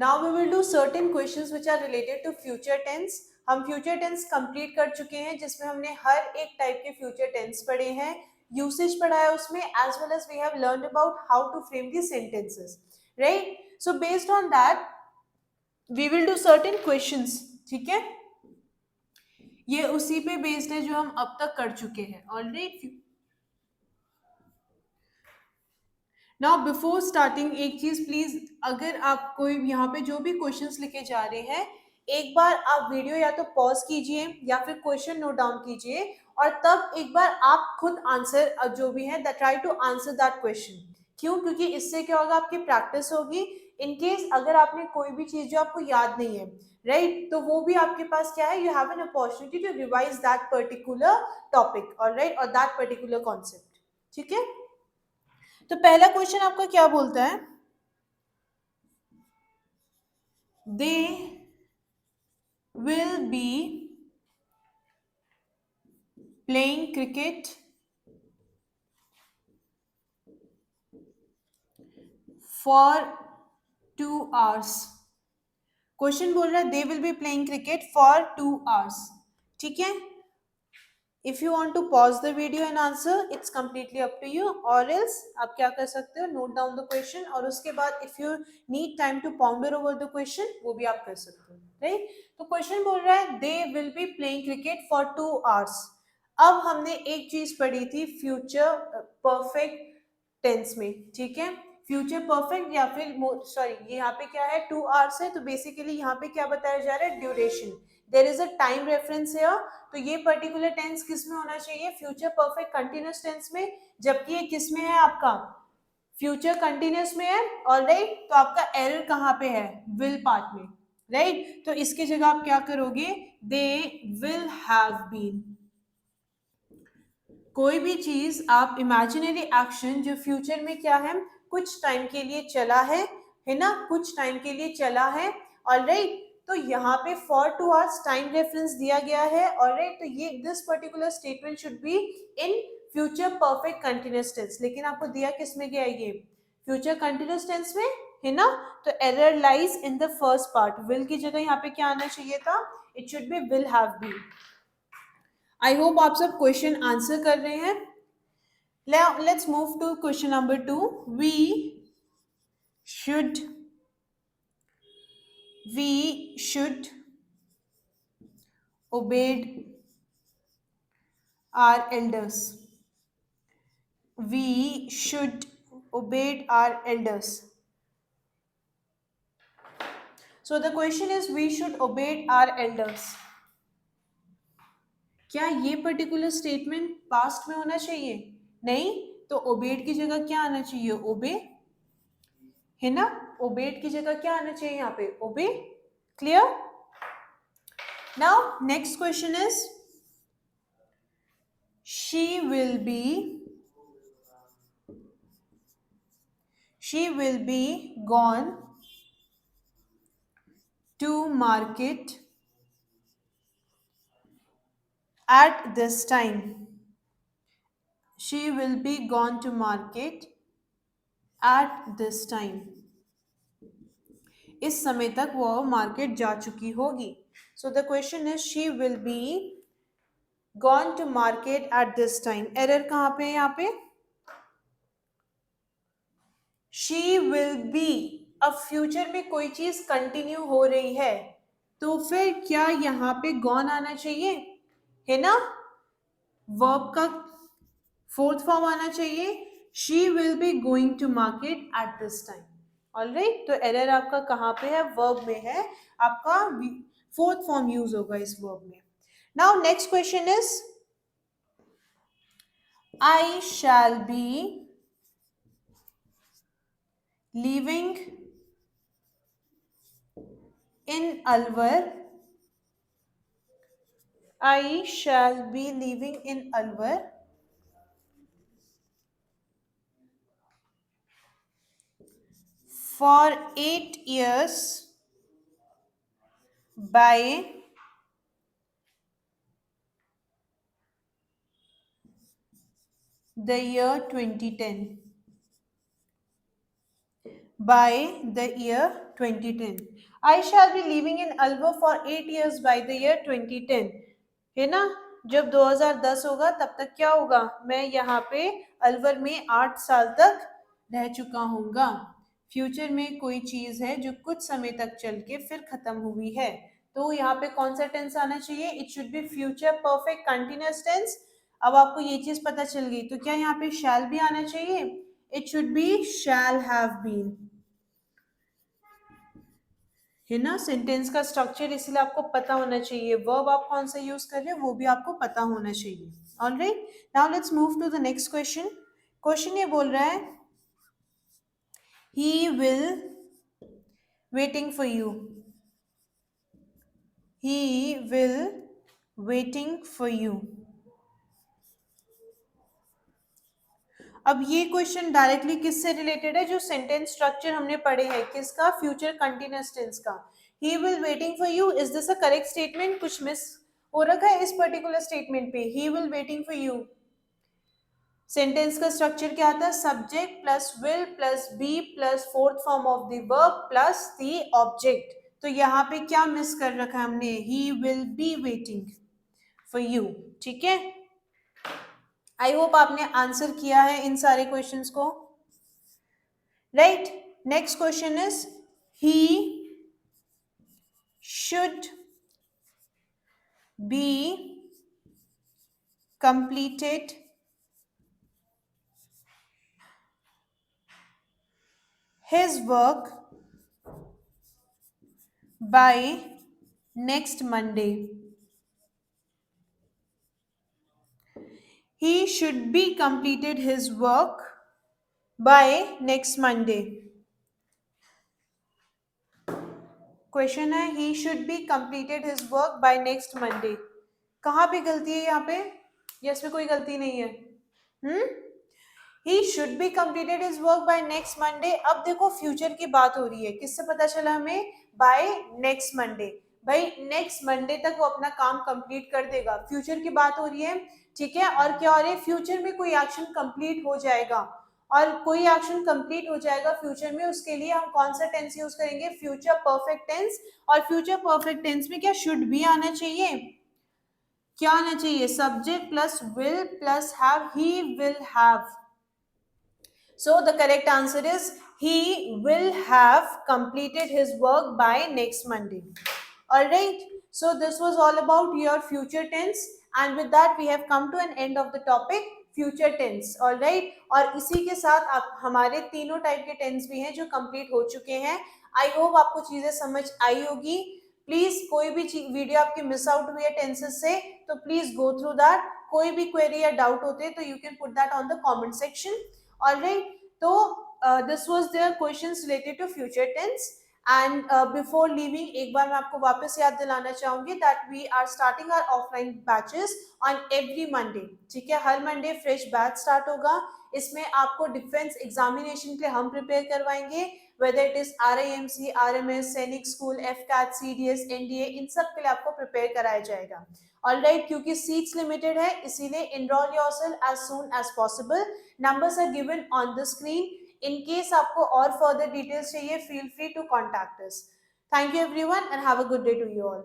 Now we will do certain questions which are related to future tense. हम future tense complete कर चुके हैं जिसमें हमने हर एक टाइप के फ्यूचर टेंस पढ़े हैं, यूसेज पढ़ा है उसमें, as well as we have learned about how to frame the sentences, right? So based on that we will do certain questions. ठीक है, ये उसी पे बेस्ड है जो हम अब तक कर चुके हैं ऑलरेडी. नाउ बिफोर स्टार्टिंग एक चीज प्लीज, अगर आप कोई यहाँ पे जो भी क्वेश्चंस लिखे जा रहे हैं, एक बार आप वीडियो या तो पॉज कीजिए या फिर क्वेश्चन नोट डाउन कीजिए और तब एक बार आप खुद आंसर जो भी है that try to answer that question. क्यों? क्योंकि इससे क्या होगा, आपकी प्रैक्टिस होगी. इन केस अगर आपने कोई भी चीज जो आपको याद नहीं है, राइट, तो वो भी आपके पास क्या है, you have an opportunity to revise that particular topic और राइट और दैट पर्टिकुलर कॉन्सेप्ट. ठीक है, तो पहला क्वेश्चन आपका क्या बोलता है? They will be playing cricket for 2 hours. Question बोल रहा है they will be playing cricket for 2 hours. ठीक है, if you want to pause the video and answer it's completely up to you, और एल्स आप क्या कर सकते हो, नोट डाउन द क्वेश्चन और उसके बाद if you need time to ponder over the question वो भी आप कर सकते हो, राइट? तो क्वेश्चन बोल रहा है they will be playing cricket for 2 hours. अब हमने एक चीज पढ़ी थी फ्यूचर परफेक्ट टेंस में. ठीक है, फ्यूचर परफेक्ट या फिर सॉरी यहाँ पे क्या है 2 hours है, तो बेसिकली यहाँ पे क्या बताया जा रहा है, duration. There is a time reference here. तो ये पर्टिकुलर टेंस किस में होना चाहिए, फ्यूचर परफेक्ट कंटिन्यूअस टेंस में, जबकि ये किस में है, आपका फ्यूचर कंटिन्यूअस में है. ऑलराइट, तो आपका एरर कहाँ पे है, विल पार्ट में, राइट? तो इसकी जगह आप क्या करोगे, दे विल हैव बीन. कोई भी चीज आप इमेजिनरी एक्शन जो फ्यूचर में क्या है, कुछ टाइम के लिए चला है ना, कुछ टाइम के लिए चला है. ऑलराइट, तो यहाँ पे फॉर 2 hours टाइम रेफरेंस दिया गया है. ऑलराइट, तो ये this particular statement should be in future perfect continuous tense, लेकिन आपको दिया किस में गया है, ये फ्यूचर कंटिन्यूअस टेंस में है ना. तो error lies in the first part, will की जगह यहाँ पे क्या आना चाहिए था, it should be will have been. I hope आप सब क्वेश्चन आंसर कर रहे हैं. Now let's move to question number 2. should we should obeyed our elders. We should obeyed our elders. So the question is we should obeyed our elders. क्या ये particular statement past में होना चाहिए? नहीं, तो ओबेड की जगह क्या आना चाहिए, ओबे, है ना. ओबेड की जगह क्या आना चाहिए यहाँ पे, okay. Clear? Now next question is she will be gone to market at this time. She will be gone to market at this time. इस समय तक वो मार्केट जा चुकी होगी. So the question is she will be gone to market at this time. Error कहाँ पे है यहाँ पे, शी विल बी. अब फ्यूचर में कोई चीज कंटिन्यू हो रही है तो फिर क्या यहाँ पे गॉन आना चाहिए, है ना. वर्ब का फोर्थ फॉर्म आना चाहिए, she will be going to market at this time. Alright, तो एरर आपका कहाँ पे है, वर्ब में है. आपका फोर्थ फॉर्म यूज होगा इस वर्ब में. Now next question is I shall be living in Alwar. I shall be living in Alwar for 8 years by the year 2010. by the year 2010. I shall be living in Alwar for 8 years by the year 2010. है ना, जब 2010 होगा तब तक क्या होगा, मैं यहाँ पे अलवर में 8 साल तक रह चुका हूँगा. फ्यूचर में कोई चीज है जो कुछ समय तक चल के फिर खत्म हुई है, तो यहाँ पे कौन सा टेंस आना चाहिए? It should be future perfect continuous tense. अब आपको ये चीज पता चल गई, तो क्या यहाँ पे शैल भी आना चाहिए? It should be shall have been, है ना. सेंटेंस का स्ट्रक्चर इसलिए आपको पता होना चाहिए, वर्ब आप कौन सा यूज कर रहे हैं वो भी आपको पता होना चाहिए. Alright, now let's move to the next question. Question ये बोल रहा है, he will waiting for you. He will waiting for you. अब ये क्वेश्चन डायरेक्टली किससे रिलेटेड है? जो सेंटेंस स्ट्रक्चर हमने पढ़े हैं, किसका? फ्यूचर कंटिन्यूअस टेंस का. He will waiting for you, is this a correct statement? कुछ मिस हो रखा है इस पर्टिकुलर स्टेटमेंट पे? He will waiting for you, sentence का स्ट्रक्चर क्या आता है? Subject plus will plus be plus fourth form of the verb plus the object. तो यहाँ पे क्या मिस कर रखा है हमने? He will be waiting for you. ठीक है, आई होप आपने आंसर किया है इन सारे क्वेश्चंस को. Right, next question is, he should be completed his work by next Monday. He should be completed his work by next Monday. Question है, he should be completed his work by next Monday. कहाँ पे गलती है यहाँ पे? या इसमें कोई गलती नहीं है? He should be completed his work by next Monday. अब देखो फ्यूचर की बात हो रही है, किससे पता चला हमें? by next Monday. भाई नेक्स्ट मंडे तक वो अपना काम कंप्लीट कर देगा, फ्यूचर की बात हो रही है. ठीक है, और क्या हो रहा है? फ्यूचर में कोई एक्शन कंप्लीट हो जाएगा, और कोई एक्शन कंप्लीट हो जाएगा फ्यूचर में, उसके लिए हम कौन सा टेंस यूज करेंगे? Future perfect tense. और फ्यूचर परफेक्ट टेंस में क्या शुड भी आना चाहिए? क्या आना चाहिए? Subject plus will plus have, he will have. So the correct answer is he will have completed his work by next Monday. All right. So this was all about your future tense, and with that we have come to an end of the topic future tense. All right. और इसी के साथ आप हमारे तीनों type के tense भी हैं जो कंप्लीट हो चुके हैं. आई होप आपको चीजें समझ आई होगी. प्लीज कोई भी वीडियो आपकी मिस आउट हुई है टेंसेस से, तो प्लीज गो थ्रू दैट. कोई भी क्वेरी या डाउट होते तो you can put that on the comment section. Alright, so this was their questions related to future tense. And before leaving, एक बार मैं आपको वापस याद दिलाना चाहूंगी that we are starting our offline batches on every Monday. ठीक है, हर Monday fresh batch start होगा. इसमें आपको डिफेंस एग्जामिनेशन के लिए हम प्रिपेयर करवाएंगे, whether it is RIMC, RMS, सैनिक स्कूल, FCAT, CDS, NDA, इन सब के लिए आपको प्रिपेयर कराया जाएगा. ऑलराइट, क्योंकि सीट्स लिमिटेड है इसीलिए enroll yourself as soon as possible. Numbers are given on the screen. In case आपको और फर्दर डिटेल्स चाहिए, feel free to contact us. Thank you everyone and have a good day to you all.